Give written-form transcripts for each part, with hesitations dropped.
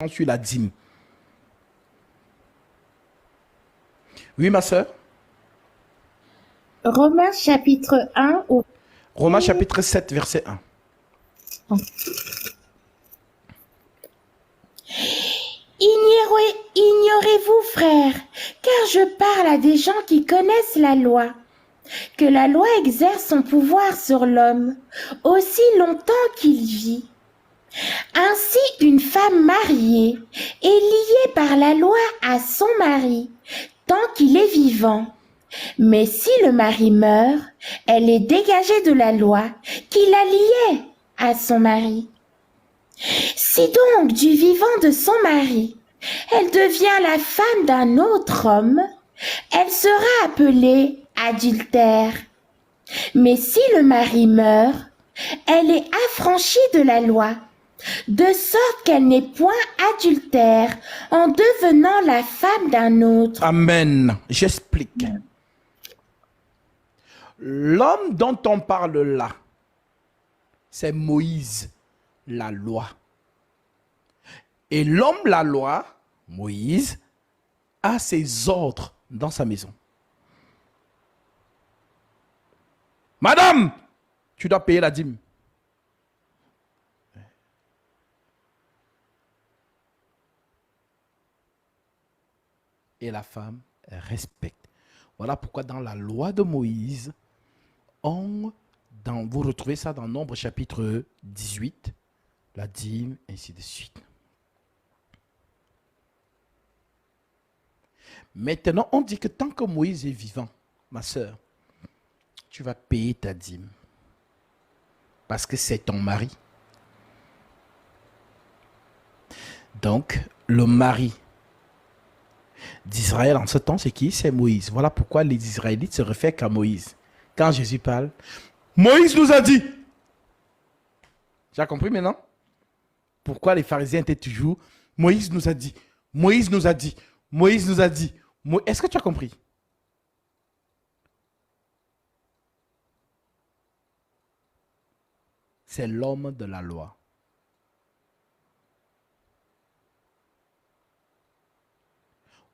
sur la dîme. Oui, ma soeur. Romains chapitre 1 au... Romains chapitre 7, verset 1. Ignorez-vous, frères, car je parle à des gens qui connaissent la loi, que la loi exerce son pouvoir sur l'homme aussi longtemps qu'il vit. Ainsi, une femme mariée est liée par la loi à son mari tant qu'il est vivant. Mais si le mari meurt, elle est dégagée de la loi qui la liait à son mari. Si donc du vivant de son mari, elle devient la femme d'un autre homme, elle sera appelée adultère. Mais si le mari meurt, elle est affranchie de la loi, de sorte qu'elle n'est point adultère en devenant la femme d'un autre. Amen. J'explique. L'homme dont on parle là, c'est Moïse, la loi. Et l'homme, la loi, Moïse, a ses ordres dans sa maison. Madame, tu dois payer la dîme. Et la femme respecte. Voilà pourquoi dans la loi de Moïse, vous retrouvez ça dans Nombre chapitre 18, la dîme, ainsi de suite. Maintenant, on dit que tant que Moïse est vivant, ma soeur, tu vas payer ta dîme. Parce que c'est ton mari. Donc, le mari d'Israël en ce temps, c'est qui? C'est Moïse. Voilà pourquoi les Israélites se réfèrent qu'à Moïse. Quand Jésus parle, Moïse nous a dit. Tu as compris maintenant? Pourquoi les pharisiens étaient toujours, Moïse nous a dit, Moïse nous a dit, Moïse nous a dit. Est-ce que tu as compris? C'est l'homme de la loi.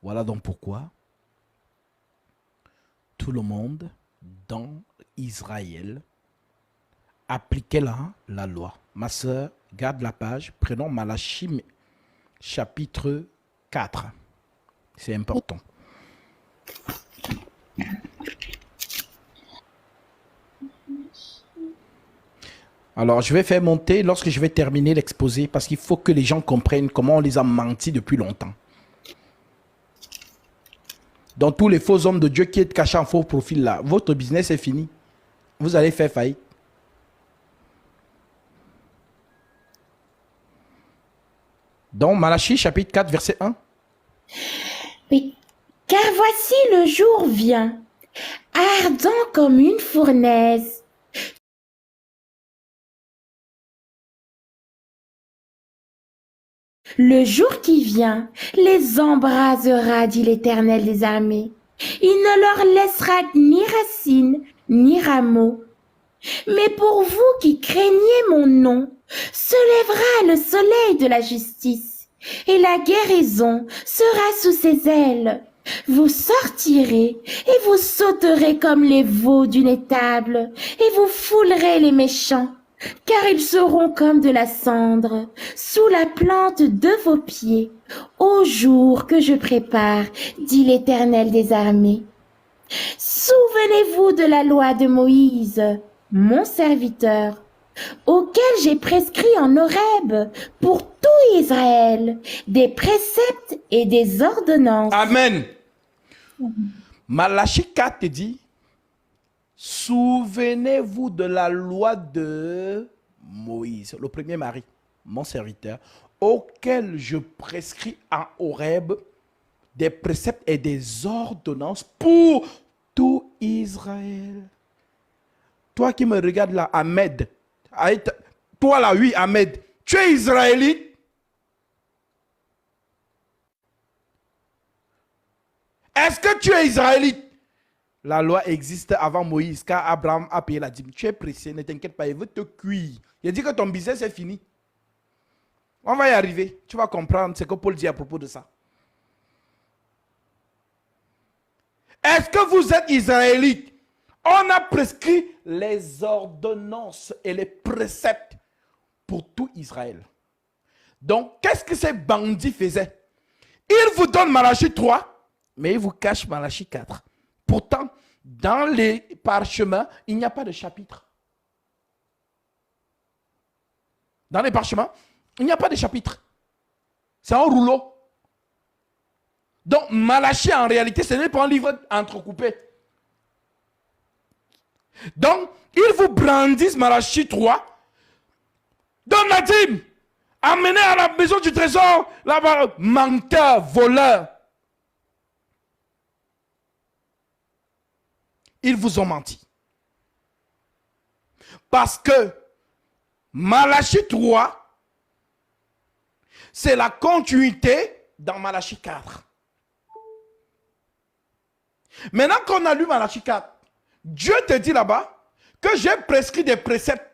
Voilà donc pourquoi tout le monde dans Israël appliquait la loi. Ma soeur, garde la page. Prenons Malachie chapitre 4. C'est important. Alors, je vais faire monter lorsque je vais terminer l'exposé parce qu'il faut que les gens comprennent comment on les a menti depuis longtemps. Dans tous les faux hommes de Dieu qui est cachés en faux profil là, votre business est fini. Vous allez faire faillite. Donc, Malachie chapitre 4, verset 1. Oui. Car voici le jour vient, ardent comme une fournaise. Le jour qui vient les embrasera, dit l'Éternel des armées. Il ne leur laissera ni racines, ni rameaux. Mais pour vous qui craignez mon nom, se lèvera le soleil de la justice, et la guérison sera sous ses ailes. Vous sortirez et vous sauterez comme les veaux d'une étable, et vous foulerez les méchants, car ils seront comme de la cendre sous la plante de vos pieds, au jour que je prépare, dit l'Éternel des armées. Souvenez-vous de la loi de Moïse, mon serviteur, auquel j'ai prescrit en Horeb pour tout Israël des préceptes et des ordonnances. Amen. Malachie 4 te dit, souvenez-vous de la loi de Moïse, le premier mari, mon serviteur, auquel je prescris en Horeb des préceptes et des ordonnances pour tout Israël. Toi qui me regardes là, Ahmed, toi là, oui, Ahmed, tu es israélite? Est-ce que tu es israélite? La loi existe avant Moïse, car Abraham a payé la dîme. Tu es pressé, ne t'inquiète pas, il veut te cuire. Il dit que ton business est fini. On va y arriver. Tu vas comprendre ce que Paul dit à propos de ça. Est-ce que vous êtes israélite? On a prescrit les ordonnances et les préceptes pour tout Israël. Donc, qu'est-ce que ces bandits faisaient? Ils vous donnent Malachie 3, mais ils vous cachent Malachie 4. Pourtant, dans les parchemins, il n'y a pas de chapitre. Dans les parchemins, il n'y a pas de chapitre. C'est un rouleau. Donc, Malachie, en réalité, ce n'est pas un livre entrecoupé. Donc, ils vous brandissent Malachie 3. Donne la dîme. Amenez à la maison du trésor. Là-bas, menteur, voleur. Ils vous ont menti. Parce que Malachie 3, c'est la continuité dans Malachie 4. Maintenant qu'on a lu Malachie 4, Dieu te dit là-bas que j'ai prescrit des préceptes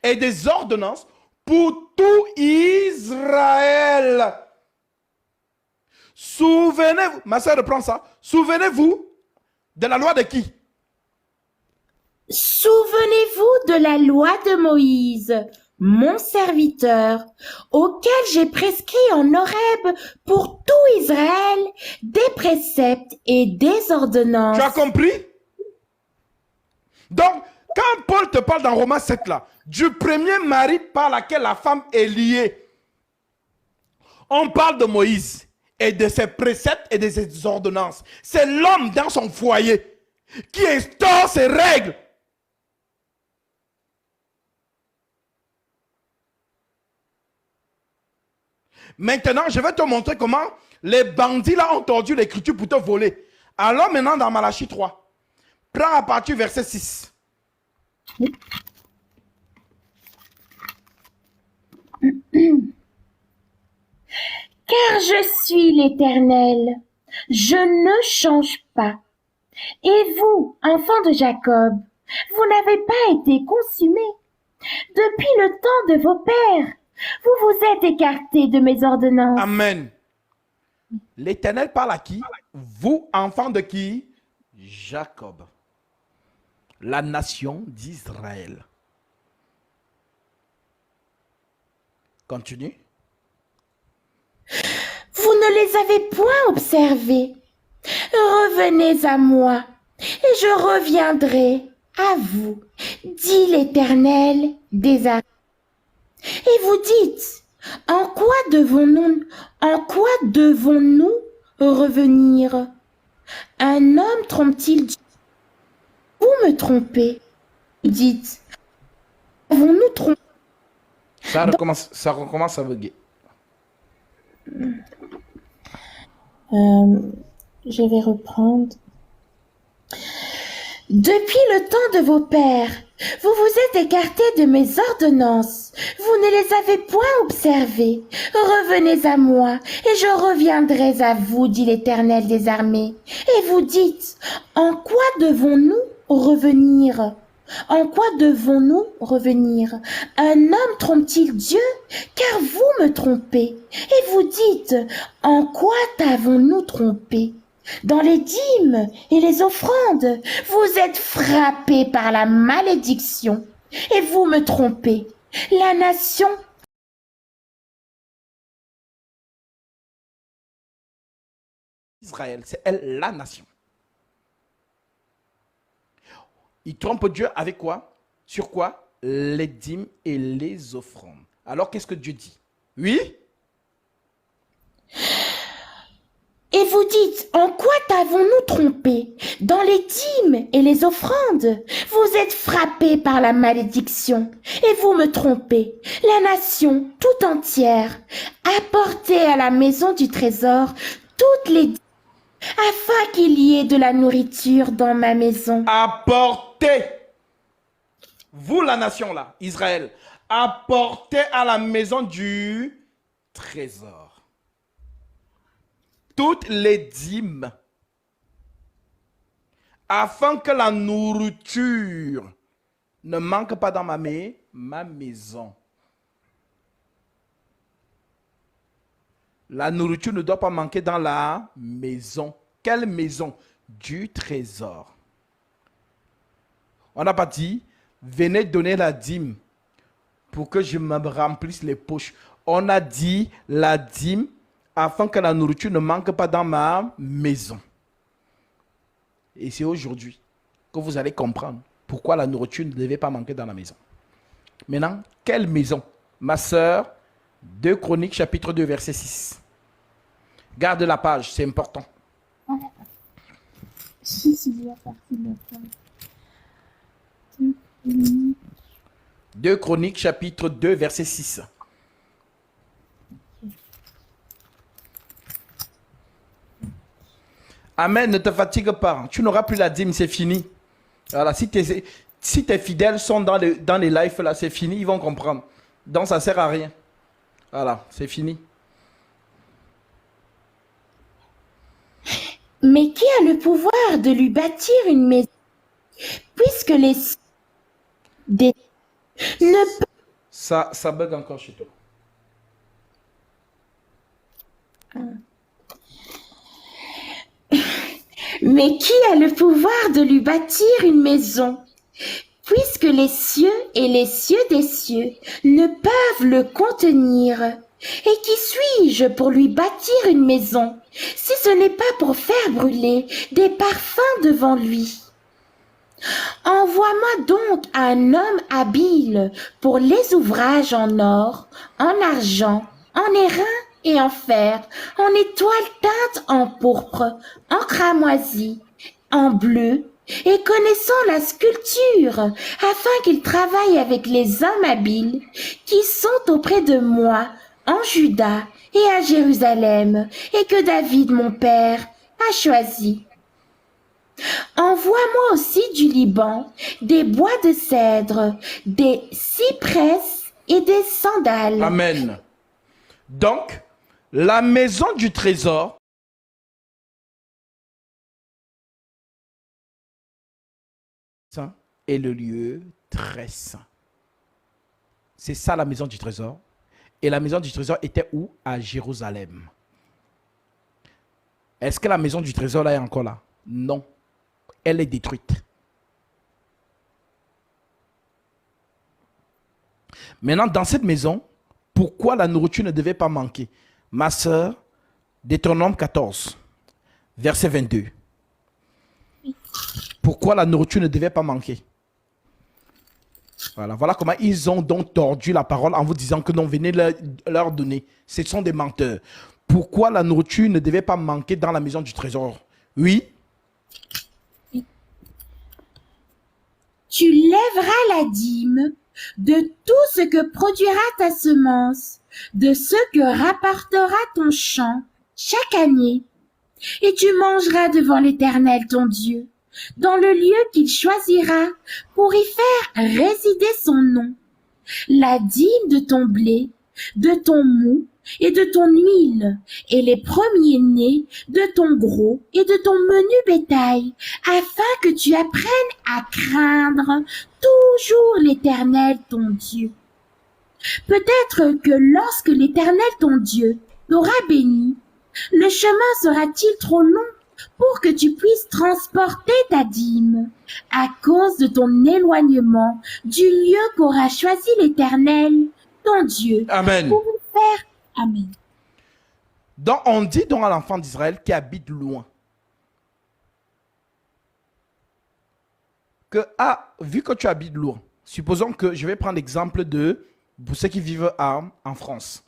et des ordonnances pour tout Israël. Souvenez-vous, ma soeur reprend ça, souvenez-vous de la loi de qui? Souvenez-vous de la loi de Moïse, mon serviteur, auquel j'ai prescrit en Horeb pour tout Israël des préceptes et des ordonnances. Tu as compris? Donc, quand Paul te parle dans Romains 7 là, du premier mari par lequel la femme est liée, on parle de Moïse et de ses préceptes et de ses ordonnances. C'est l'homme dans son foyer qui instaure ses règles. Maintenant, je vais te montrer comment les bandits là ont tordu l'écriture pour te voler. Alors maintenant dans Malachie 3, prends à partir du verset 6. Car je suis l'Éternel, je ne change pas. Et vous, enfants de Jacob, vous n'avez pas été consumés. Depuis le temps de vos pères, vous vous êtes écartés de mes ordonnances. Amen. L'Éternel parle à qui? Vous, enfants de qui? Jacob. La nation d'Israël. Continue. Vous ne les avez point observés. Revenez à moi, et je reviendrai à vous, dit l'Éternel des armées. Et vous dites, en quoi devons-nous revenir? Un homme trompe-t-il Dieu? Vous me trompez. Dites, avons-nous trompé? Ça recommence à bugger. Je vais reprendre. Depuis le temps de vos pères, vous vous êtes écartés de mes ordonnances. Vous ne les avez point observées. Revenez à moi, et je reviendrai à vous, dit l'Éternel des armées. Et vous dites, en quoi devons-nous revenir? En quoi devons-nous revenir? Un homme trompe-t-il Dieu? Car vous me trompez. Et vous dites, en quoi t'avons-nous trompé? Dans les dîmes et les offrandes, vous êtes frappés par la malédiction. Et vous me trompez. La nation Israël, c'est elle la nation. Il trompe Dieu avec quoi? Sur quoi? Les dîmes et les offrandes. Alors qu'est-ce que Dieu dit? Oui? Et vous dites, en quoi t'avons-nous trompé? Dans les dîmes et les offrandes, vous êtes frappés par la malédiction, et vous me trompez. La nation tout entière, apportez à la maison du trésor toutes les dîmes, afin qu'il y ait de la nourriture dans ma maison. Apportez, vous la nation là, Israël, apportez à la maison du trésor toutes les dîmes, afin que la nourriture ne manque pas dans ma maison. La nourriture ne doit pas manquer dans la maison. Quelle maison? Du trésor. On n'a pas dit, venez donner la dîme pour que je me remplisse les poches. On a dit la dîme afin que la nourriture ne manque pas dans ma maison. Et c'est aujourd'hui que vous allez comprendre pourquoi la nourriture ne devait pas manquer dans la maison. Maintenant, quelle maison? Ma sœur, 2 Chroniques, chapitre 2, verset 6. Garde la page, c'est important. Je suis déjà partie de la page. 2 Chroniques, chapitre 2, verset 6. Amen, ne te fatigue pas. Tu n'auras plus la dîme, c'est fini. Voilà, si tes fidèles sont dans les lives, là, c'est fini, ils vont comprendre. Donc, ça ne sert à rien. Voilà, c'est fini. Mais qui a le pouvoir de lui bâtir une maison, puisque les ne Ça bug encore chez toi. Mais qui a le pouvoir de lui bâtir une maison, puisque les cieux et les cieux des cieux ne peuvent le contenir? Et qui suis-je pour lui bâtir une maison, si ce n'est pas pour faire brûler des parfums devant lui? Envoie-moi donc un homme habile pour les ouvrages en or, en argent, en airain et en fer, en étoiles teintes en pourpre, en cramoisi, en bleu, et connaissant la sculpture, afin qu'il travaille avec les hommes habiles qui sont auprès de moi, en Juda et à Jérusalem, et que David mon père a choisi. Envoie-moi aussi du Liban, des bois de cèdre, des cyprès et des sandales. Amen. Donc, la maison du trésor est le lieu très saint. C'est ça la maison du trésor. Et la maison du trésor était où? À Jérusalem. Est-ce que la maison du trésor là est encore là? Non. Elle est détruite. Maintenant, dans cette maison, pourquoi la nourriture ne devait pas manquer? Ma sœur, Deutéronome 14, verset 22. Pourquoi la nourriture ne devait pas manquer? Voilà comment ils ont donc tordu la parole en vous disant que non, venez leur donner. Ce sont des menteurs. Pourquoi la nourriture ne devait pas manquer dans la maison du trésor? Oui. Tu lèveras la dîme de tout ce que produira ta semence, de ce que rapportera ton champ chaque année, et tu mangeras devant l'Éternel ton Dieu, dans le lieu qu'il choisira pour y faire résider son nom, la dîme de ton blé, de ton moût et de ton huile, et les premiers-nés de ton gros et de ton menu bétail, afin que tu apprennes à craindre toujours l'Éternel ton Dieu. Peut-être que lorsque l'Éternel ton Dieu t'aura béni, le chemin sera-t-il trop long pour que tu puisses transporter ta dîme à cause de ton éloignement du lieu qu'aura choisi l'Éternel ton Dieu. Amen. Pour le faire. Amen. Donc, on dit donc à l'enfant d'Israël qui habite loin que, vu que tu habites loin, supposons que, je vais prendre l'exemple pour ceux qui vivent en France.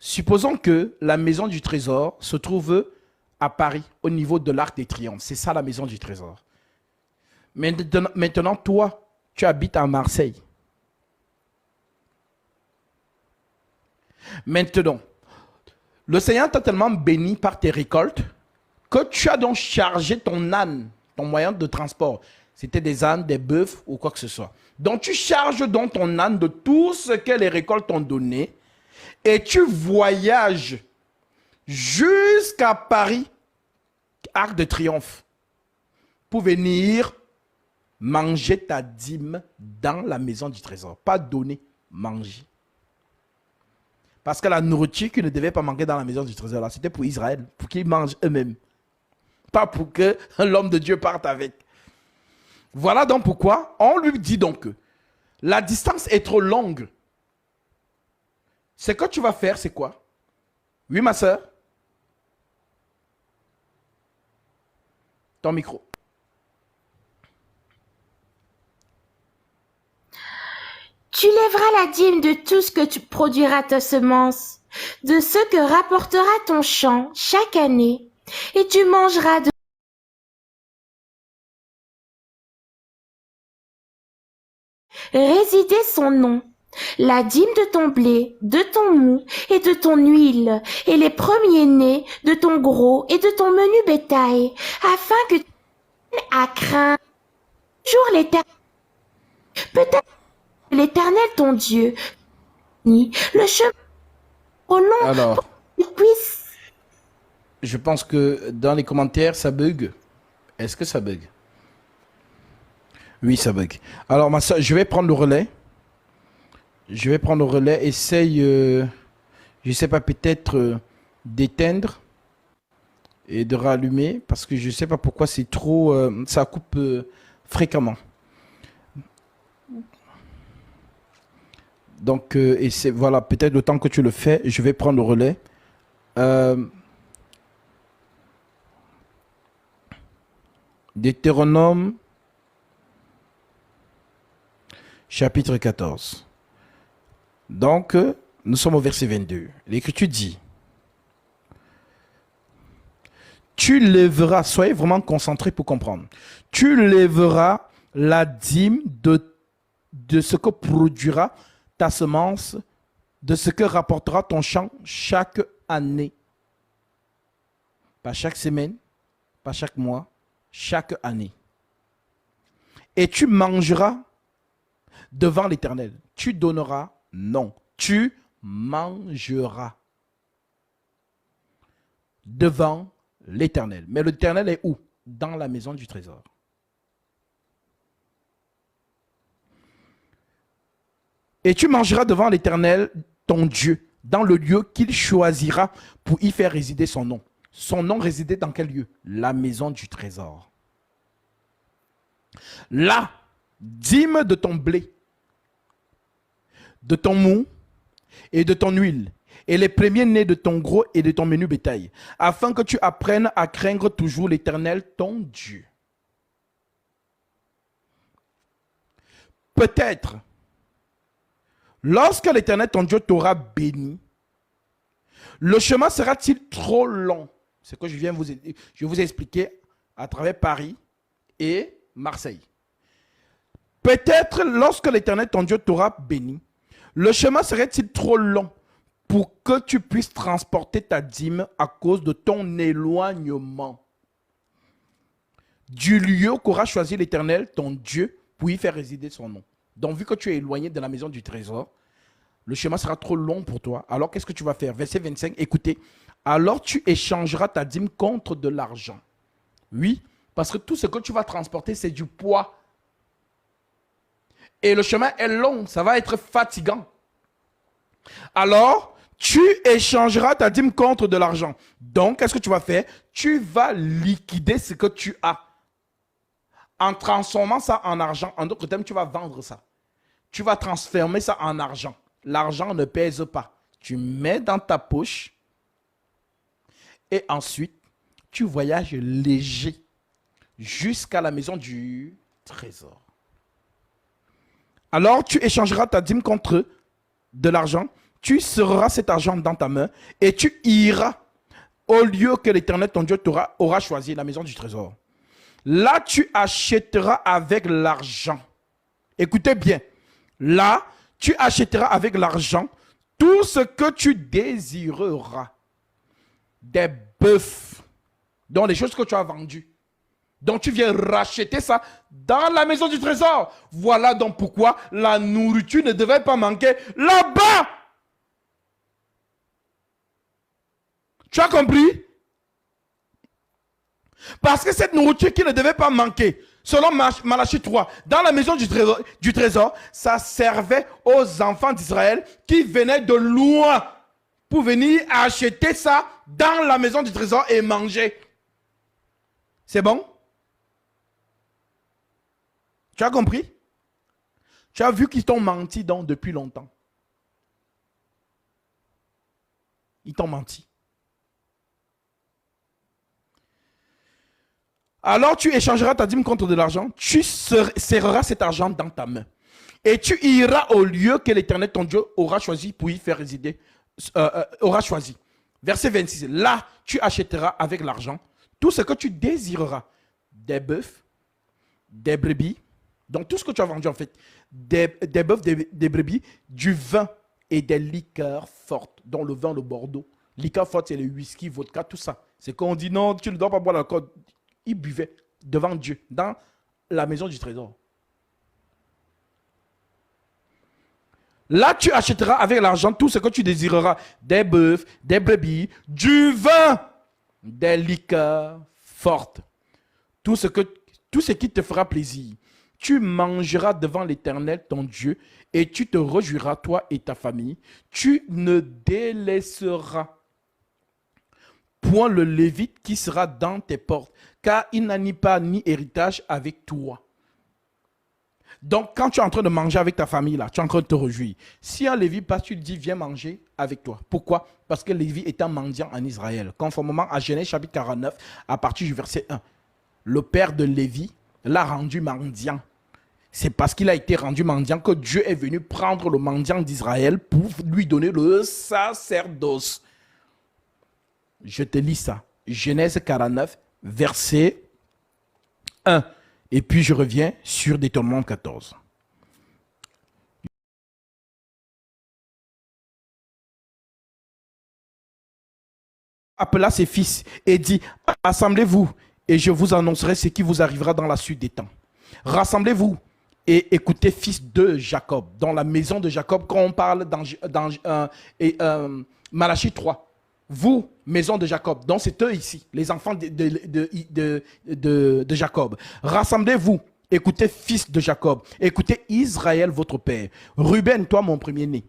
Supposons que la maison du trésor se trouve à Paris, au niveau de l'Arc des Triomphes. C'est ça la maison du trésor. Maintenant, toi, tu habites à Marseille. Maintenant, le Seigneur t'a tellement béni par tes récoltes que tu as donc chargé ton âne, ton moyen de transport. C'était des ânes, des bœufs ou quoi que ce soit. Donc tu charges donc ton âne de tout ce que les récoltes t'ont donné et tu voyages jusqu'à Paris, Arc de Triomphe, pour venir manger ta dîme dans la maison du trésor. Pas donner, manger. Parce que la nourriture qui ne devait pas manquer dans la maison du trésor, là, c'était pour Israël, pour qu'ils mangent eux-mêmes. Pas pour que l'homme de Dieu parte avec. Voilà donc pourquoi on lui dit donc que la distance est trop longue. Ce que tu vas faire, c'est quoi? Oui, ma soeur? Ton micro. Tu lèveras la dîme de tout ce que tu produiras ta semence, de ce que rapportera ton champ chaque année, et tu mangeras de résider son nom, la dîme de ton blé, de ton mou et de ton huile, et les premiers-nés de ton gros et de ton menu bétail, afin que tu viennes à craindre toujours l'Éternel. Peut-être que l'Éternel ton Dieu, le chemin au long Alors, pour que tu puisses. je pense que dans les commentaires, ça bug. Est-ce que ça bug? Oui, ça bug. Alors, ma soeur, je vais prendre le relais. Je vais prendre le relais. Essaye, je sais pas, peut-être d'éteindre et de rallumer parce que je sais pas pourquoi c'est trop, ça coupe fréquemment. Donc, et c'est voilà, peut-être le temps que tu le fais, je vais prendre le relais. Deutéronome, chapitre 14. Donc, nous sommes au verset 22. L'Écriture dit, tu lèveras, soyez vraiment concentrés pour comprendre, tu lèveras la dîme de ce que produira ta semence, de ce que rapportera ton champ chaque année. Pas chaque semaine, pas chaque mois, chaque année. Et tu mangeras devant l'Éternel. Tu donneras, non, tu mangeras devant l'Éternel. Mais l'Éternel est où? Dans la maison du trésor. Et tu mangeras devant l'Éternel, ton Dieu, dans le lieu qu'il choisira pour y faire résider son nom. Son nom résidait dans quel lieu? La maison du trésor. La dîme de ton blé, de ton mou et de ton huile, et les premiers-nés de ton gros et de ton menu bétail, afin que tu apprennes à craindre toujours l'Éternel, ton Dieu. Peut-être, lorsque l'Éternel, ton Dieu, t'aura béni, le chemin sera-t-il trop long? C'est ce que je vous ai expliqué à travers Paris et Marseille. Peut-être, lorsque l'Éternel, ton Dieu, t'aura béni, le chemin serait-il trop long pour que tu puisses transporter ta dîme à cause de ton éloignement du lieu qu'aura choisi l'Éternel, ton Dieu, pour y faire résider son nom. Donc, vu que tu es éloigné de la maison du trésor, le chemin sera trop long pour toi. Alors, qu'est-ce que tu vas faire? Verset 25, écoutez. Alors, tu échangeras ta dîme contre de l'argent. Oui, parce que tout ce que tu vas transporter, c'est du poids. Et le chemin est long, ça va être fatigant. Alors, tu échangeras ta dîme contre de l'argent. Donc, qu'est-ce que tu vas faire? Tu vas liquider ce que tu as en transformant ça en argent. En d'autres termes, tu vas vendre ça. Tu vas transformer ça en argent. L'argent ne pèse pas. Tu mets dans ta poche et ensuite, tu voyages léger jusqu'à la maison du trésor. Alors, tu échangeras ta dîme contre de l'argent. Tu serras cet argent dans ta main et tu iras au lieu que l'Éternel, ton Dieu, aura choisi, la maison du trésor. Là, tu achèteras avec l'argent. Écoutez bien. Là, tu achèteras avec l'argent tout ce que tu désireras. Des bœufs, donc les choses que tu as vendues. Donc tu viens racheter ça dans la maison du trésor. Voilà donc pourquoi la nourriture ne devait pas manquer là-bas. Tu as compris? Parce que cette nourriture qui ne devait pas manquer, selon Malachie 3, dans la maison du trésor, ça servait aux enfants d'Israël qui venaient de loin. pour venir acheter ça dans la maison du trésor et manger. C'est bon? Tu as compris? Tu as vu qu'ils t'ont menti donc depuis longtemps. Ils t'ont menti. Alors tu échangeras ta dîme contre de l'argent, tu serreras cet argent dans ta main. Et tu iras au lieu que l'Éternel ton Dieu aura choisi pour y faire résider. Aura choisi. Verset 26. Là, tu achèteras avec l'argent tout ce que tu désireras. Des bœufs, des brebis, donc tout ce que tu as vendu en fait. Des bœufs, des brebis, du vin et des liqueurs fortes, dont le vin, le Bordeaux. Liqueurs fortes, c'est le whisky, vodka, tout ça. C'est quand on dit non, tu ne dois pas boire l'alcool. Ils buvaient devant Dieu, dans la maison du trésor. Là, tu achèteras avec l'argent tout ce que tu désireras. Des bœufs, des brebis, du vin, des liqueurs fortes. Tout ce qui te fera plaisir. Tu mangeras devant l'Éternel, ton Dieu, et tu te réjouiras, toi et ta famille. Tu ne délaisseras point le Lévite qui sera dans tes portes, car il n'a ni part ni héritage avec toi. Donc, quand tu es en train de manger avec ta famille, là, tu es en train de te réjouir. Si un Lévi passe, tu lui dis, viens manger avec toi. Pourquoi? Parce que Lévi est un mendiant en Israël. Conformément à Genèse chapitre 49, à partir du verset 1. Le père de Lévi l'a rendu mendiant. C'est parce qu'il a été rendu mendiant que Dieu est venu prendre le mendiant d'Israël pour lui donner le sacerdoce. Je te lis ça. Genèse 49, verset 1. Et puis je reviens sur Deutéronome 14. Appela ses fils et dit, rassemblez-vous et je vous annoncerai ce qui vous arrivera dans la suite des temps. Rassemblez-vous et écoutez, fils de Jacob, dans la maison de Jacob, quand on parle dans Malachie 3. Vous, maison de Jacob, donc c'est eux ici, les enfants de Jacob. Rassemblez-vous, écoutez, fils de Jacob, écoutez Israël, votre père. Ruben, toi, mon premier-né,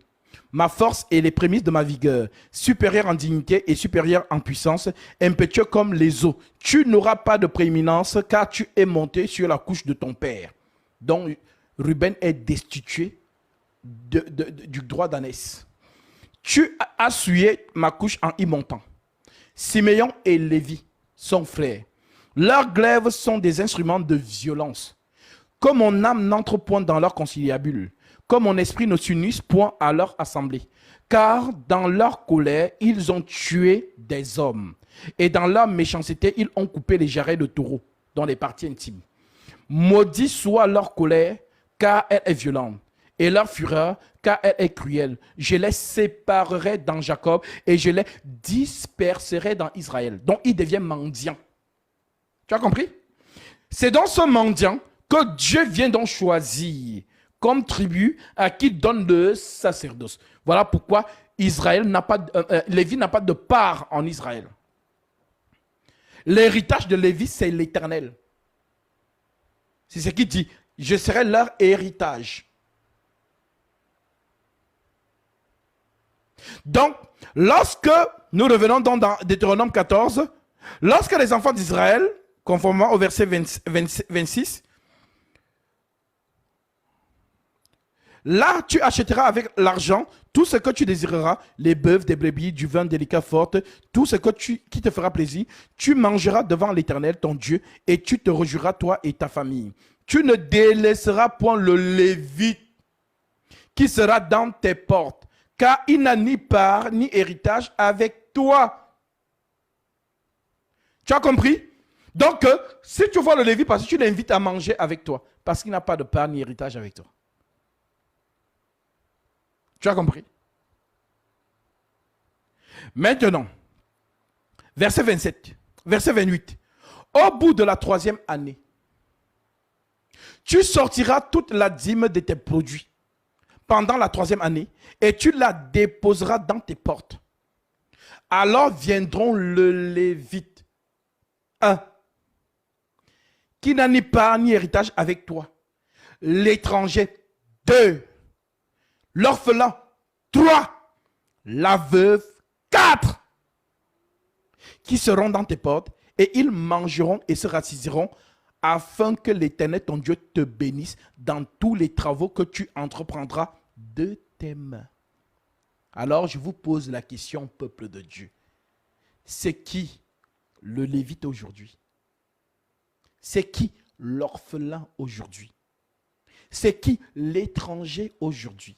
ma force et les prémices de ma vigueur, supérieur en dignité et supérieur en puissance, impétueux comme les eaux. Tu n'auras pas de prééminence car tu es monté sur la couche de ton père. Donc, Ruben est destitué du droit d'ânesse. Tu as souillé ma couche en y montant. Siméon et Lévi, son frère. Leurs glaives sont des instruments de violence. Comme mon âme n'entre point dans leur conciliabule, comme mon esprit ne s'unisse point à leur assemblée. Car dans leur colère, ils ont tué des hommes. Et dans leur méchanceté, ils ont coupé les jarrets de taureau dans les parties intimes. Maudit soit leur colère, car elle est violente. Et leur fureur, car elle est cruelle. Je les séparerai dans Jacob et je les disperserai dans Israël. Donc, il devient mendiant. Tu as compris? C'est dans ce mendiant que Dieu vient donc choisir comme tribu à qui donne le sacerdoce. Voilà pourquoi Lévi n'a pas de part en Israël. L'héritage de Lévi, c'est l'Éternel. C'est ce qu'il dit. Je serai leur héritage. Donc, lorsque nous revenons dans Deutéronome 14, lorsque les enfants d'Israël, conformément au verset 26, là, tu achèteras avec l'argent tout ce que tu désireras, les bœufs, des brebis, du vin, des liqueurs fortes, tout ce qui te fera plaisir. Tu mangeras devant l'Éternel, ton Dieu, et tu te réjouiras, toi et ta famille. Tu ne délaisseras point le Lévite qui sera dans tes portes, car il n'a ni part ni héritage avec toi. Tu as compris? Donc, si tu vois le Lévite, parce que tu l'invites à manger avec toi, parce qu'il n'a pas de part ni héritage avec toi. Tu as compris? Maintenant, verset 27, verset 28. Au bout de la 3e année, tu sortiras toute la dîme de tes produits pendant la 3e année et tu la déposeras dans tes portes. Alors viendront le Lévite, 1, qui n'a ni part ni héritage avec toi, l'étranger, 2, l'orphelin, 3, la veuve 4 qui seront dans tes portes, et ils mangeront et se rassisieront, afin que l'Éternel, ton Dieu, te bénisse dans tous les travaux que tu entreprendras de tes mains. Alors, je vous pose la question, peuple de Dieu. C'est qui le Lévite aujourd'hui? C'est qui l'orphelin aujourd'hui? C'est qui l'étranger aujourd'hui?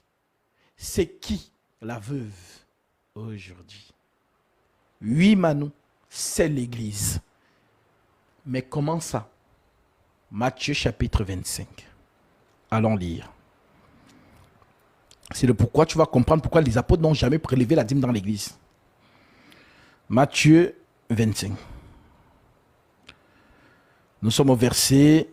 C'est qui la veuve aujourd'hui? Oui, Manou, c'est l'Église. Mais comment ça? Matthieu chapitre 25. Allons lire. C'est le pourquoi tu vas comprendre pourquoi les apôtres n'ont jamais prélevé la dîme dans l'Église. Matthieu 25. Nous sommes au verset...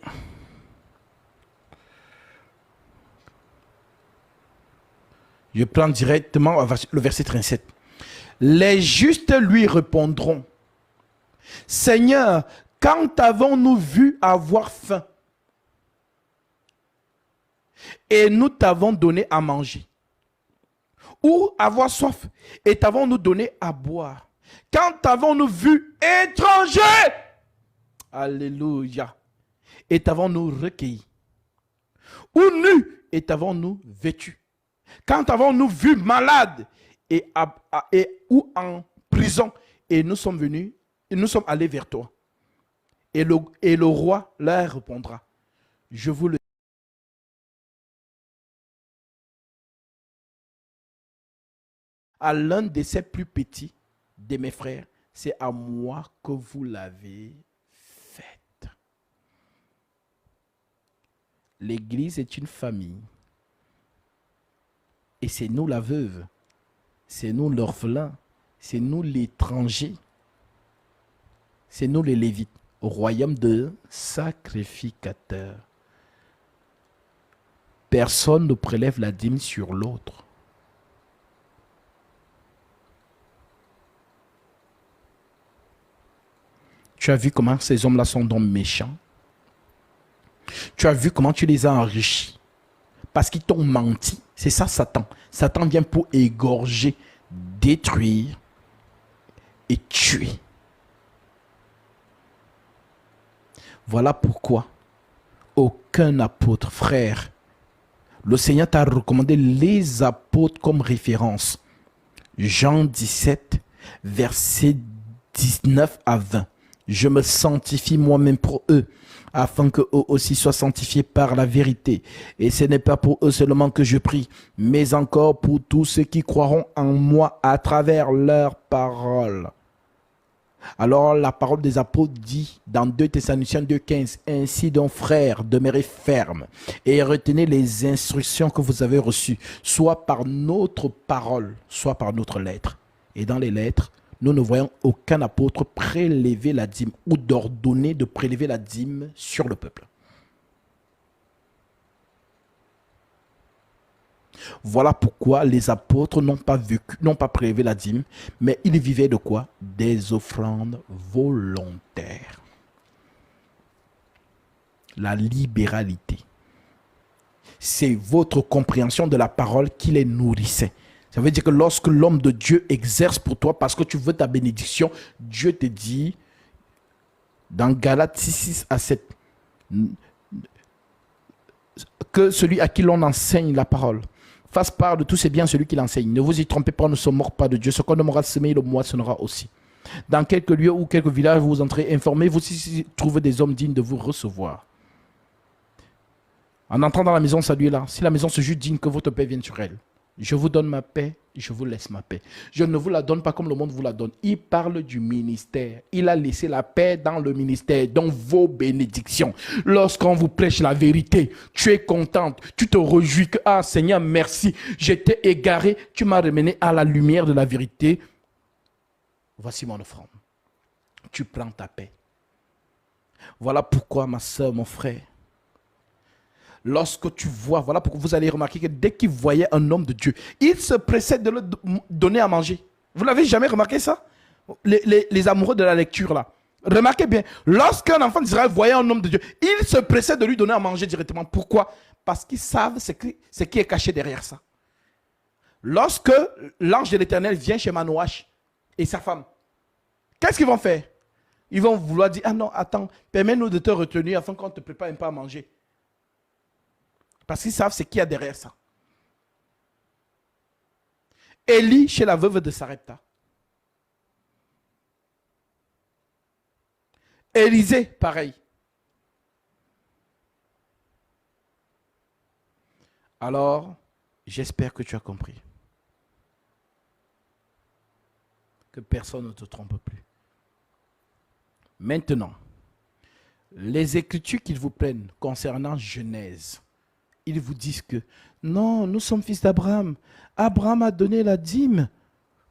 Je prends directement le verset 37. Les justes lui répondront, Seigneur, quand avons-nous vu avoir faim et nous t'avons donné à manger? Ou avoir soif et t'avons-nous donné à boire? Quand avons-nous vu étranger? Alléluia. Et t'avons-nous recueilli? Ou nu et t'avons-nous vêtu? Quand avons-nous vu malade ou en prison et nous sommes venus et nous sommes allés vers toi? Et le roi leur répondra, je vous le dis, à l'un de ces plus petits de mes frères, c'est à moi que vous l'avez faite. L'Église est une famille. Et c'est nous la veuve, c'est nous l'orphelin, c'est nous l'étranger, c'est nous les Lévites, au royaume de sacrificateurs. Personne ne prélève la dîme sur l'autre. Tu as vu comment ces hommes-là sont donc méchants? Tu as vu comment tu les as enrichis? Parce qu'ils t'ont menti. C'est ça Satan. Satan vient pour égorger, détruire et tuer. Voilà pourquoi aucun apôtre, frère, le Seigneur t'a recommandé les apôtres comme référence. Jean 17, versets 19 à 20. Je me sanctifie moi-même pour eux, afin qu'eux aussi soient sanctifiés par la vérité. Et ce n'est pas pour eux seulement que je prie, mais encore pour tous ceux qui croiront en moi à travers leur parole. Alors la parole des apôtres dit dans 2 Thessaloniciens 2,15, ainsi donc frères, demeurez fermes et retenez les instructions que vous avez reçues, soit par notre parole, soit par notre lettre. Et dans les lettres, nous ne voyons aucun apôtre prélever la dîme ou d'ordonner de prélever la dîme sur le peuple. Voilà pourquoi les apôtres n'ont pas prélevé la dîme, mais ils vivaient de quoi? Des offrandes volontaires. La libéralité. C'est votre compréhension de la parole qui les nourrissait. Ça veut dire que lorsque l'homme de Dieu exerce pour toi parce que tu veux ta bénédiction, Dieu te dit dans Galates 6 à 7 que celui à qui l'on enseigne la parole fasse part de tous ses biens celui qui l'enseigne. Ne vous y trompez pas, ne se moque pas de Dieu. Ce qu'on aura semé, le moissonnera aussi. Dans quelques lieux ou quelques villages, vous entrez, informez-vous si trouvez des hommes dignes de vous recevoir. En entrant dans la maison, saluez-la. Si la maison se juge digne, que votre paix vienne sur elle. Je vous donne ma paix, je vous laisse ma paix. Je ne vous la donne pas comme le monde vous la donne. Il parle du ministère. Il a laissé la paix dans le ministère, dans vos bénédictions. Lorsqu'on vous prêche la vérité, tu es contente, tu te réjouis que, ah Seigneur, merci, j'étais égaré, tu m'as ramené à la lumière de la vérité. Voici mon offrande. Tu prends ta paix. Voilà pourquoi, ma soeur, mon frère, lorsque tu vois, voilà pourquoi vous allez remarquer que dès qu'il voyait un homme de Dieu, il se pressait de le donner à manger. Vous l'avez jamais remarqué ça? Les amoureux de la lecture là. Remarquez bien, lorsqu'un enfant d'Israël voyait un homme de Dieu, il se pressait de lui donner à manger directement. Pourquoi? Parce qu'ils savent ce qui est caché derrière ça. Lorsque l'ange de l'Éternel vient chez Manoach, et sa femme. Qu'est-ce qu'ils vont faire? Ils vont vouloir dire, ah non, attends, permets-nous de te retenir afin qu'on te prépare un peu à manger. Parce qu'ils savent ce qu'il y a derrière ça. Élie chez la veuve de Sarepta. Élisée, pareil. Alors, j'espère que tu as compris. Que personne ne te trompe plus. Maintenant, les écritures qu'ils vous prennent concernant Genèse, ils vous disent que non, nous sommes fils d'Abraham. Abraham a donné la dîme.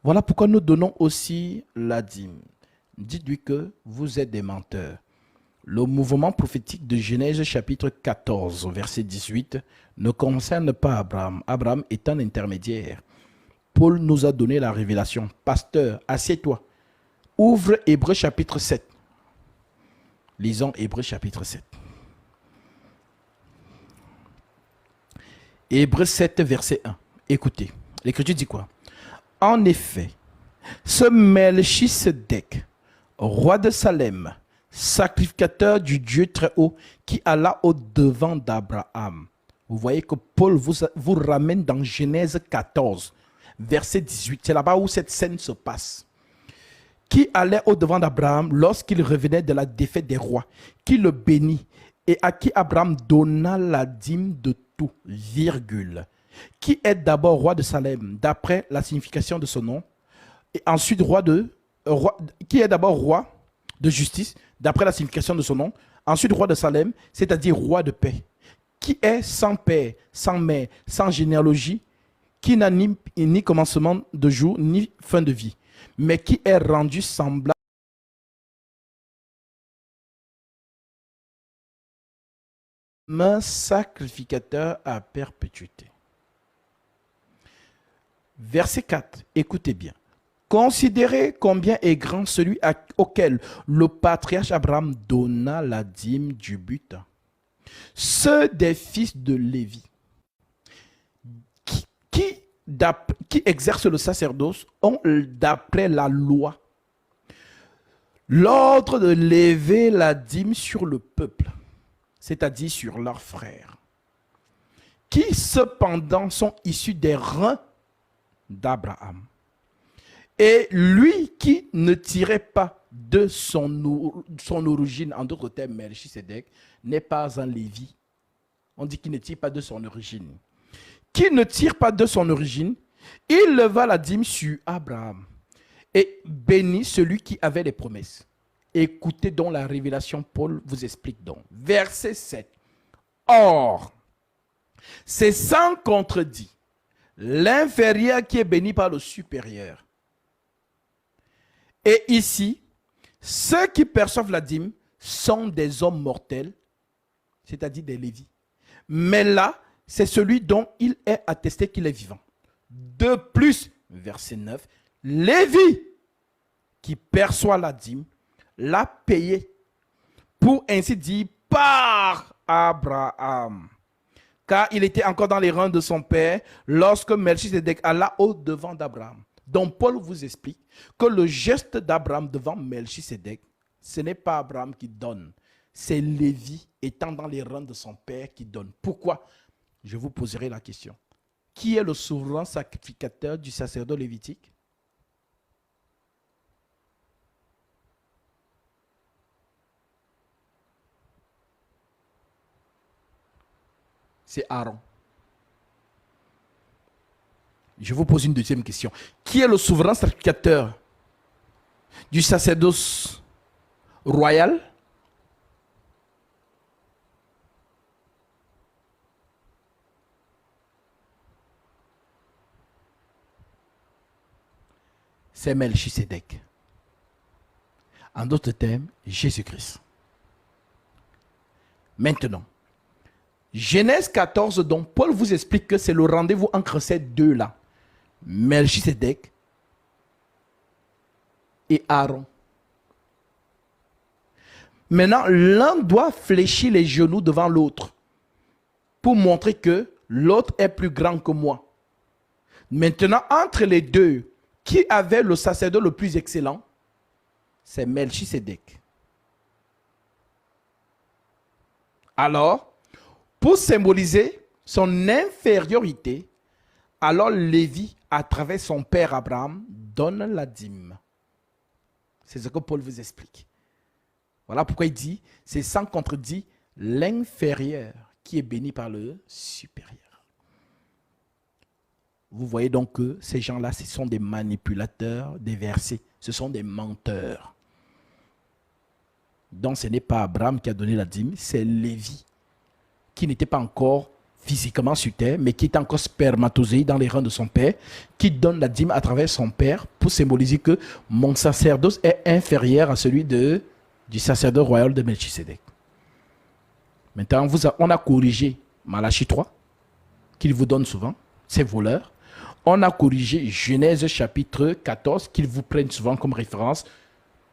Voilà pourquoi nous donnons aussi la dîme. Dites-lui que vous êtes des menteurs. Le mouvement prophétique de Genèse chapitre 14, verset 18, ne concerne pas Abraham. Abraham est un intermédiaire. Paul nous a donné la révélation. Pasteur, assieds-toi. Ouvre Hébreux chapitre 7. Lisons Hébreux chapitre 7. Hébreux 7, verset 1. Écoutez, l'Écriture dit quoi? En effet, ce Melchisedec, roi de Salem, sacrificateur du Dieu très haut, qui alla au-devant d'Abraham. Vous voyez que Paul vous ramène dans Genèse 14, verset 18. C'est là-bas où cette scène se passe. Qui allait au-devant d'Abraham lorsqu'il revenait de la défaite des rois, qui le bénit et à qui Abraham donna la dîme de tout, virgule. Qui est d'abord roi de Salem, d'après la signification de son nom, et ensuite qui est d'abord roi de justice, d'après la signification de son nom, ensuite roi de Salem, c'est-à-dire roi de paix, qui est sans père, sans mère, sans généalogie, qui n'a ni commencement de jour, ni fin de vie, mais qui est rendu semblable un sacrificateur à perpétuité. Verset 4, écoutez bien. Considérez combien est grand celui auquel le patriarche Abraham donna la dîme du butin. Ceux des fils de Lévi qui exercent le sacerdoce ont, d'après la loi, l'ordre de lever la dîme sur le peuple, c'est-à-dire sur leurs frères, qui cependant sont issus des reins d'Abraham. Et lui qui ne tirait pas de son origine, en d'autres termes, Melchisedec, n'est pas un Lévi. On dit qu'il ne tire pas de son origine. Qui ne tire pas de son origine, il leva la dîme sur Abraham et bénit celui qui avait les promesses. Écoutez donc la révélation, Paul vous explique donc. Verset 7. Or, c'est sans contredit l'inférieur qui est béni par le supérieur. Et ici, ceux qui perçoivent la dîme sont des hommes mortels, c'est-à-dire des Lévites. Mais là, c'est celui dont il est attesté qu'il est vivant. De plus, verset 9, Lévi, qui perçoit la dîme, l'a payé, pour ainsi dire, par Abraham. Car il était encore dans les rangs de son père lorsque Melchisedec alla au-devant d'Abraham. Donc Paul vous explique que le geste d'Abraham devant Melchisedec, ce n'est pas Abraham qui donne, c'est Lévi étant dans les rangs de son père qui donne. Pourquoi? Je vous poserai la question. Qui est le souverain sacrificateur du sacerdoce lévitique? C'est Aaron. Je vous pose une deuxième question. Qui est le souverain sacrificateur du sacerdoce royal? C'est Melchisedec. En d'autres termes, Jésus-Christ. Maintenant, Genèse 14, dont Paul vous explique que c'est le rendez-vous entre ces deux-là. Melchisedec et Aaron. Maintenant, l'un doit fléchir les genoux devant l'autre pour montrer que l'autre est plus grand que moi. Maintenant, entre les deux, Qui avait le sacerdoce le plus excellent? C'est Melchisédek. Alors, pour symboliser son infériorité, alors Lévi, à travers son père Abraham, donne la dîme. C'est ce que Paul vous explique. Voilà pourquoi il dit, c'est sans contredit l'inférieur qui est béni par le supérieur. Vous voyez donc que ces gens-là, ce sont des manipulateurs des versets. Ce sont des menteurs. Donc ce n'est pas Abraham qui a donné la dîme, c'est Lévi, qui n'était pas encore physiquement sur terre, mais qui est encore spermatozoïde dans les reins de son père, qui donne la dîme à travers son père pour symboliser que mon sacerdoce est inférieur à celui du sacerdoce royal de Melchisédek. Maintenant, on a corrigé Malachie 3, qu'il vous donne souvent, c'est voleur. On a corrigé Genèse chapitre 14, qu'ils vous prennent souvent comme référence,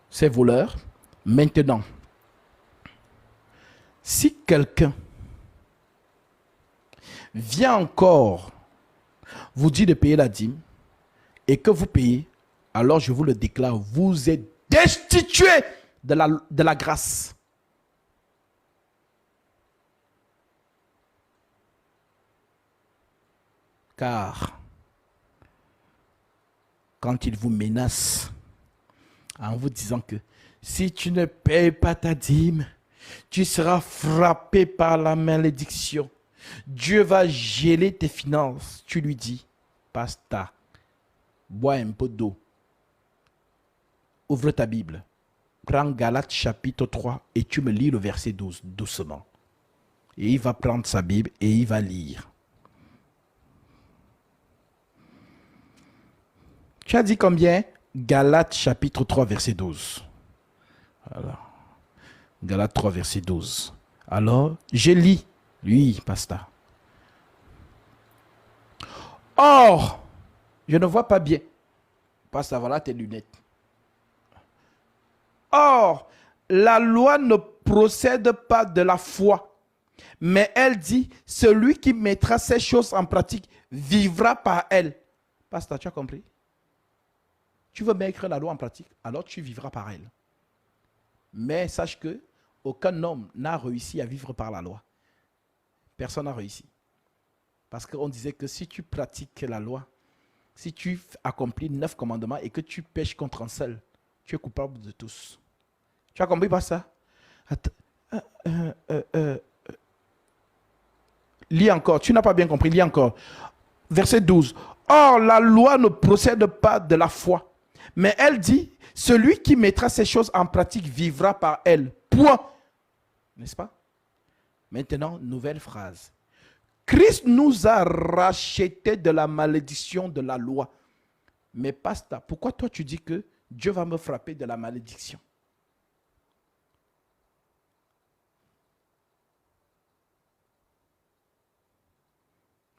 c'est voleur. Maintenant, si quelqu'un vient encore vous dit de payer la dîme et que vous payez, alors je vous le déclare, vous êtes destitué de la grâce. Car quand il vous menace en vous disant que si tu ne payes pas ta dîme, tu seras frappé par la malédiction. Dieu va geler tes finances. Tu lui dis, Pasteur, bois un peu d'eau. Ouvre ta Bible. Prends Galates chapitre 3 et tu me lis le verset 12 doucement. Et il va prendre sa Bible et il va lire. Tu as dit combien? Galates chapitre 3 verset 12. Voilà. Galates 3 verset 12. Alors, je lis. Lui, pasteur. Or, je ne vois pas bien. Pasteur, voilà tes lunettes. Or, la loi ne procède pas de la foi, mais elle dit, celui qui mettra ces choses en pratique vivra par elle. Pasteur, tu as compris? Tu veux mettre la loi en pratique, alors tu vivras par elle. Mais sache que aucun homme n'a réussi à vivre par la loi. Personne n'a réussi. Parce qu'on disait que si tu pratiques la loi, si tu accomplis 9 commandements et que tu pêches contre un seul, tu es coupable de tous. Tu as compris par ça? Lis encore. Tu n'as pas bien compris. Lis encore. Verset 12. Or, la loi ne procède pas de la foi. Mais elle dit, celui qui mettra ces choses en pratique vivra par elle. Point. N'est-ce pas? Maintenant, nouvelle phrase. Christ nous a rachetés de la malédiction de la loi. Mais pasteur, pourquoi toi tu dis que Dieu va me frapper de la malédiction?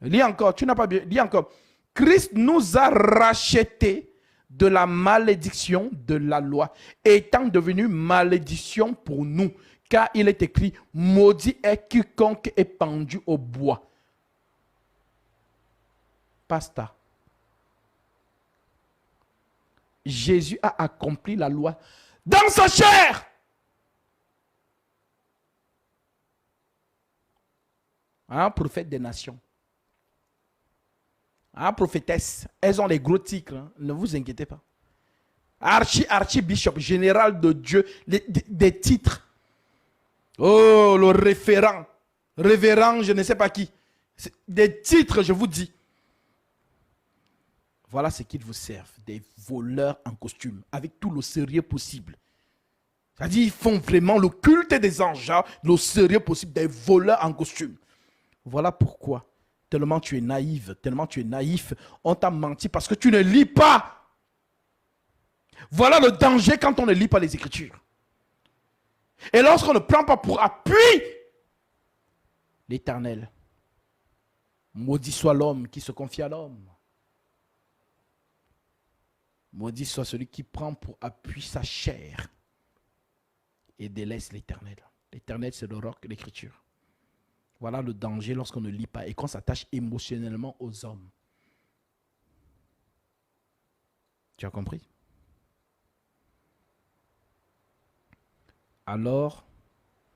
Lis encore, tu n'as pas bien. Lis encore. Christ nous a rachetés de la malédiction de la loi, étant devenu malédiction pour nous. Car il est écrit, maudit est quiconque est pendu au bois. Pasteur, Jésus a accompli la loi dans sa chair. Un prophète des nations. Prophétesse. Elles ont les gros titres. Hein. Ne vous inquiétez pas. Archibishop, général de Dieu, des titres. Oh, le référent. Révérend, je ne sais pas qui. Des titres, je vous dis. Voilà ce qu'ils vous servent. Des voleurs en costume, avec tout le sérieux possible. C'est-à-dire, ils font vraiment le culte des anges, le sérieux possible, des voleurs en costume. Voilà pourquoi, tellement tu es naïve, tellement tu es naïf, on t'a menti parce que tu ne lis pas. Voilà le danger quand on ne lit pas les Écritures. Et lorsqu'on ne prend pas pour appui l'Éternel, maudit soit l'homme qui se confie à l'homme. Maudit soit celui qui prend pour appui sa chair et délaisse l'Éternel. L'Éternel, c'est le roc de l'Écriture. Voilà le danger lorsqu'on ne lit pas et qu'on s'attache émotionnellement aux hommes. Tu as compris? Alors,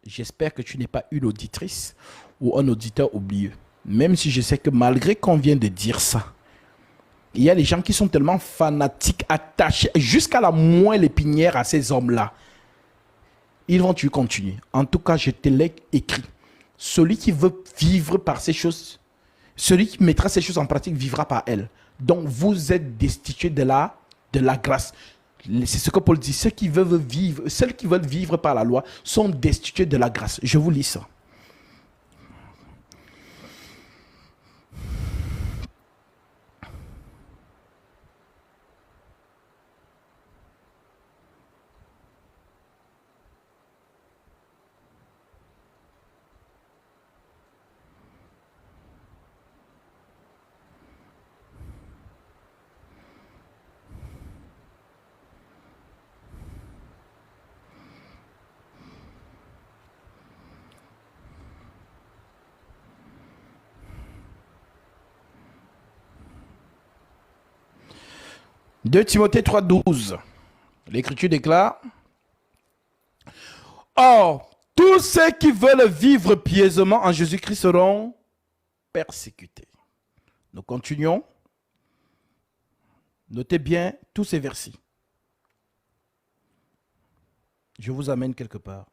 j'espère que tu n'es pas une auditrice ou un auditeur oublieux. Même si je sais que malgré qu'on vient de dire ça, il y a des gens qui sont tellement fanatiques, attachés jusqu'à la moelle épinière à ces hommes-là. Ils vont tu continuer. En tout cas, je te l'ai écrit. Celui qui veut vivre par ces choses, celui qui mettra ces choses en pratique vivra par elles. Donc, vous êtes destitués de la grâce. C'est ce que Paul dit. Ceux qui veulent vivre par la loi sont destitués de la grâce. Je vous lis ça. « 2 Timothée 3,12. L'Écriture déclare: Or, tous ceux qui veulent vivre pieusement en Jésus-Christ seront persécutés. » Nous continuons. Notez bien tous ces versets. Je vous amène quelque part.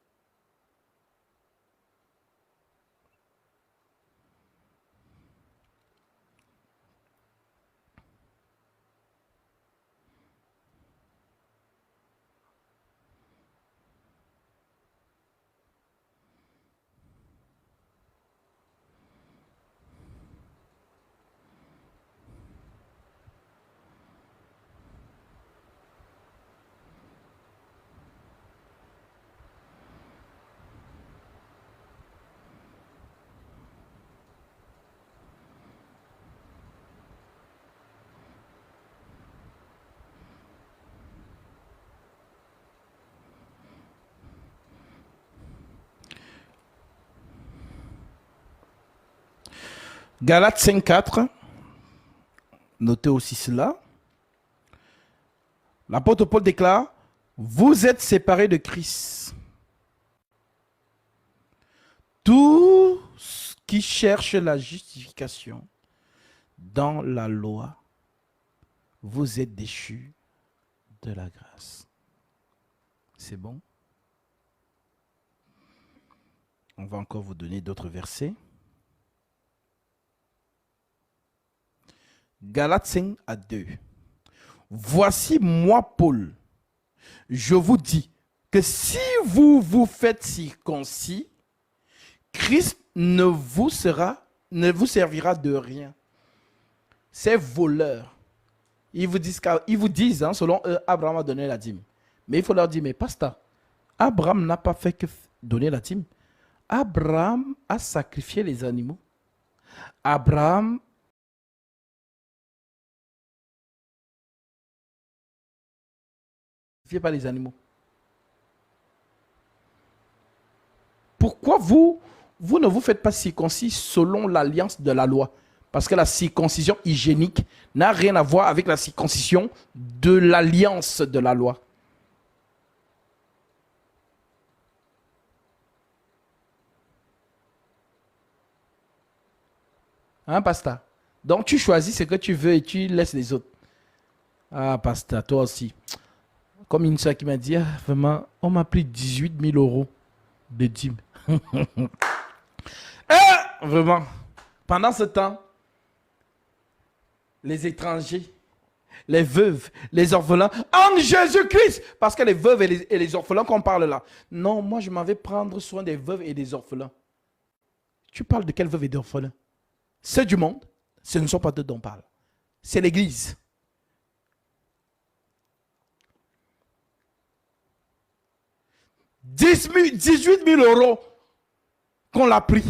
Galates 5,4. Notez aussi cela. L'apôtre Paul déclare: vous êtes séparés de Christ. Tous qui cherchent la justification dans la loi, vous êtes déchus de la grâce. C'est bon? On va encore vous donner d'autres versets. Galates 5:2. Voici moi, Paul, je vous dis que si vous vous faites circoncis, Christ ne vous servira de rien. Ces voleurs, ils vous disent selon eux, Abraham a donné la dîme. Mais il faut leur dire, mais pasteur, Abraham n'a pas fait que donner la dîme. Abraham a sacrifié les animaux. Abraham pas les animaux. Pourquoi vous ne vous faites pas circoncis selon l'alliance de la loi? Parce que la circoncision hygiénique n'a rien à voir avec la circoncision de l'alliance de la loi. Hein, pasteur? Donc tu choisis ce que tu veux et tu laisses les autres. Ah, pasteur, toi aussi. Comme une soeur qui m'a dit, vraiment, on m'a pris 18 000 euros de dîme. Vraiment. Pendant ce temps, les étrangers, les veuves, les orphelins, en Jésus-Christ, parce que les veuves et les orphelins qu'on parle là. Non, moi je m'en vais prendre soin des veuves et des orphelins. Tu parles de quelles veuves et d'orphelins? Ceux du monde, ce ne sont pas d'eux dont on parle. C'est l'Église. 18 000 euros qu'on l'a pris.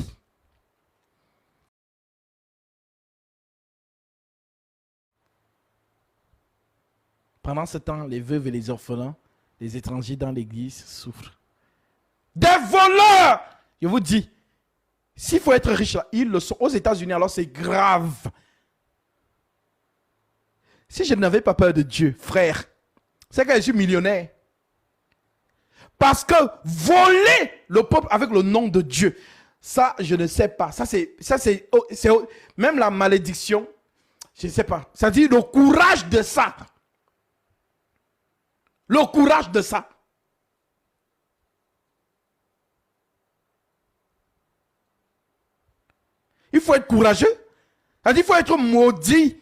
Pendant ce temps, les veuves et les orphelins, les étrangers dans l'église souffrent. Des voleurs! Je vous dis, s'il faut être riche là, ils le sont. Aux États-Unis, alors c'est grave. Si je n'avais pas peur de Dieu, frère, c'est que je suis millionnaire. Parce que voler le peuple avec le nom de Dieu, ça, je ne sais pas. Même la malédiction, je ne sais pas. Ça dit le courage de ça. Le courage de ça. Il faut être courageux. Ça dit, il faut être maudit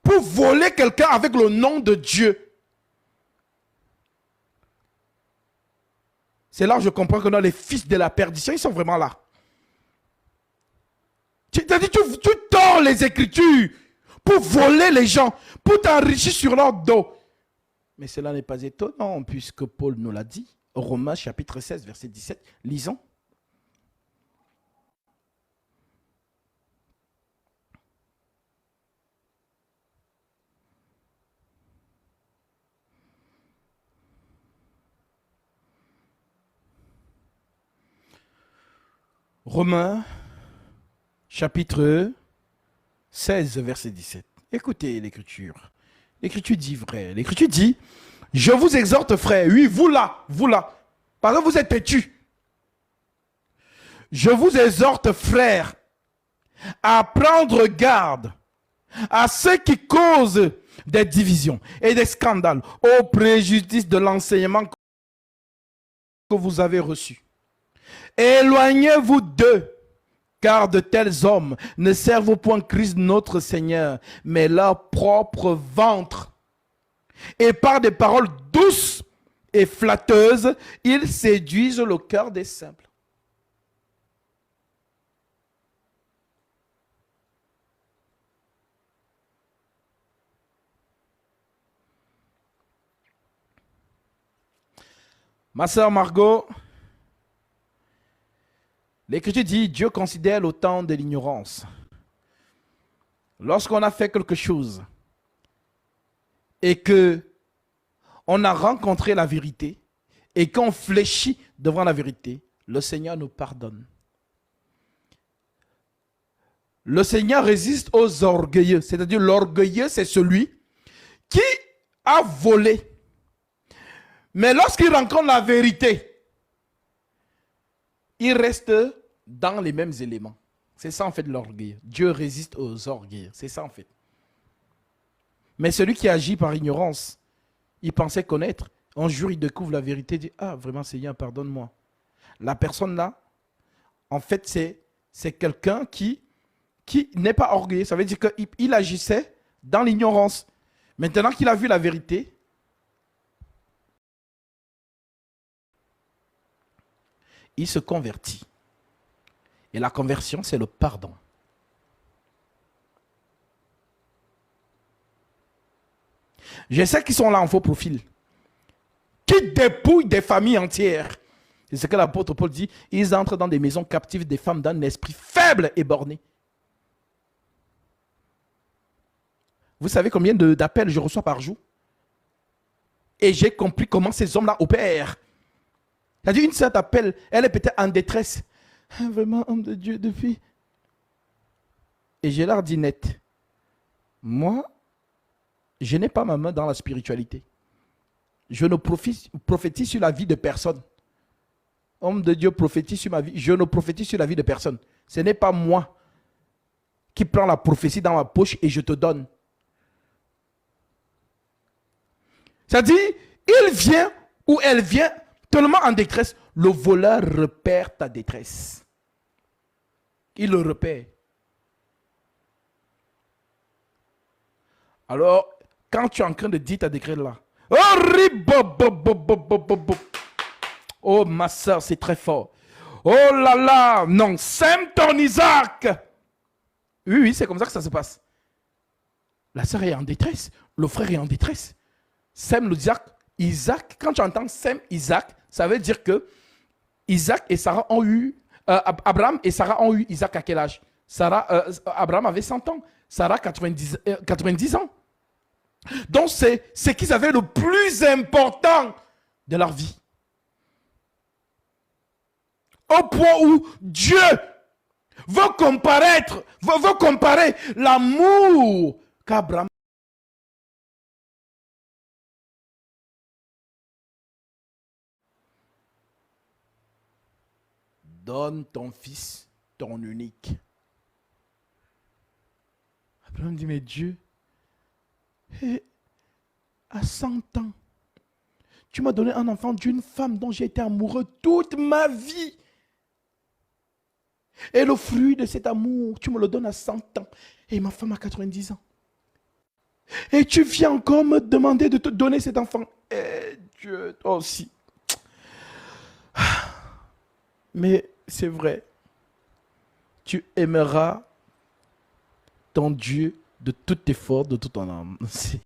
pour voler quelqu'un avec le nom de Dieu. C'est là que je comprends que dans les fils de la perdition, ils sont vraiment là. Tu tords les Écritures pour voler les gens, pour t'enrichir sur leur dos. Mais cela n'est pas étonnant, puisque Paul nous l'a dit. Romains chapitre 16, verset 17. Lisons. Romains chapitre 16, verset 17. Écoutez l'écriture. L'écriture dit vrai. L'écriture dit, je vous exhorte, frères. Oui, vous là. Parce que vous êtes têtus. Je vous exhorte, frères, à prendre garde à ceux qui causent des divisions et des scandales au préjudice de l'enseignement que vous avez reçu. Éloignez-vous d'eux, car de tels hommes ne servent point Christ notre Seigneur, mais leur propre ventre. Et par des paroles douces et flatteuses, ils séduisent le cœur des simples. Ma sœur Margot, l'Écriture dit, Dieu considère le temps de l'ignorance. Lorsqu'on a fait quelque chose et que on a rencontré la vérité et qu'on fléchit devant la vérité, le Seigneur nous pardonne. Le Seigneur résiste aux orgueilleux, c'est-à-dire l'orgueilleux, c'est celui qui a volé. Mais lorsqu'il rencontre la vérité, il reste dans les mêmes éléments. C'est ça en fait l'orgueil. Dieu résiste aux orgueils. C'est ça en fait. Mais celui qui agit par ignorance, il pensait connaître. Un jour, il découvre la vérité, il dit, ah vraiment Seigneur, pardonne-moi. La personne là, en fait, c'est quelqu'un qui n'est pas orgueilleux. Ça veut dire qu'il agissait dans l'ignorance. Maintenant qu'il a vu la vérité, il se convertit. Et la conversion, c'est le pardon. Je sais qu'ils sont là en faux profil, qui dépouillent des familles entières. C'est ce que l'apôtre Paul dit. Ils entrent dans des maisons captives des femmes d'un esprit faible et borné. Vous savez combien d'appels je reçois par jour? Et j'ai compris comment ces hommes-là opèrent. C'est-à-dire, une sœur t'appelle, elle est peut-être en détresse. Vraiment, homme de Dieu, depuis. Et je leur dis net, moi, je n'ai pas ma main dans la spiritualité. Je ne prophétise sur la vie de personne. Homme de Dieu prophétise sur ma vie. Je ne prophétise sur la vie de personne. Ce n'est pas moi qui prends la prophétie dans ma poche et je te donne. C'est-à-dire, il vient ou elle vient tellement en détresse, le voleur repère ta détresse. Il le repère. Alors, quand tu es en train de dire ta décret là, oh ma soeur, c'est très fort. Oh là là, non, sème ton Isaac. Oui, c'est comme ça que ça se passe. La soeur est en détresse, le frère est en détresse. Sème le Isaac, quand tu entends sème Isaac, ça veut dire que Isaac et Sarah ont eu, Abraham et Sarah ont eu Isaac à quel âge? Abraham avait 100 ans, Sarah 90 ans. Donc c'est ce qu'ils avaient le plus important de leur vie. Au point où Dieu veut comparer l'amour qu'Abraham donne ton fils, ton unique. Abraham dit, mais Dieu, à 100 ans, tu m'as donné un enfant d'une femme dont j'ai été amoureux toute ma vie. Et le fruit de cet amour, tu me le donnes à 100 ans. Et ma femme a 90 ans. Et tu viens encore me demander de te donner cet enfant. Et Dieu, toi aussi. Mais c'est vrai. Tu aimeras ton Dieu de toutes tes forces, de toute ton âme.